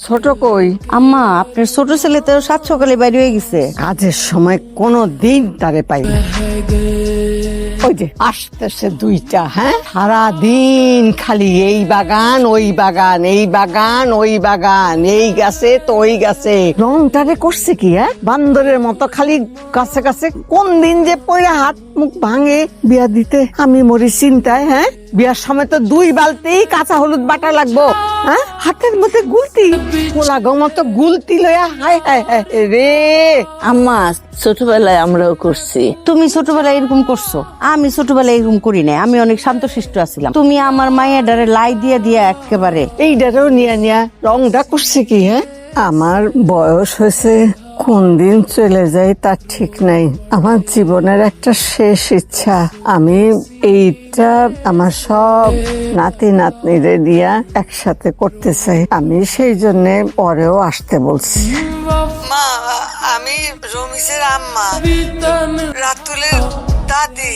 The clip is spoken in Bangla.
ছোট কই? আম্মা আপনার ছোট ছেলে তো 7 সকালে বাইরে হয়ে গেছে। কাজের সময় কোনো দিন তারে পাই না। ওই যে আসতেছে দুইটা, হ্যাঁ, সারাদিন খালি এই বাগান ওই বাগান, এই বাগান ওই বাগান, এই গাছে তো ওই গাছে। রংটারে করছে কি, হ্যাঁ, বান্দরের মতো খালি গাছে গাছে। কোন দিন যে পয়রা হাত মুখ ভাঙে বিয়া দিতে আমি মরি চিন্তায়। হ্যাঁ, বিয়ার সময় তো 2 বালতি কাঁচা হলুদ বাটা লাগবো। হ্যাঁ, হাতের মধ্যে গুলতি, পোলা মতো গুলতি লয়া, হায় হায় হায় রে। আম্মা ছোটবেলায় আমরাও করছি। তুমি ছোটবেলায় এরকম করছো, আমি ছোটবেলায় এরকম করি নাই। আমি অনেক শান্তশিষ্ট আছিলাম। তুমি আমার মায়ের ডারে লাই দিয়া দিয়া একেবারে। এইটারও নিয়া নিয়া রংটা করছে কি, হ্যাঁ। আমার বয়স হয়েছে, কোন দিন চলে যায় তার ঠিক নাই। আমার জীবনের একটা শেষ ইচ্ছা, আমি এইটা আমার সব নাতি নাতনিরে দিয়া একসাথে করতে চাই। আমি সেই জন্য পরেও আসতে বলছি। মা, আমি রমিজের আম্মা, রাতুলের দাদি।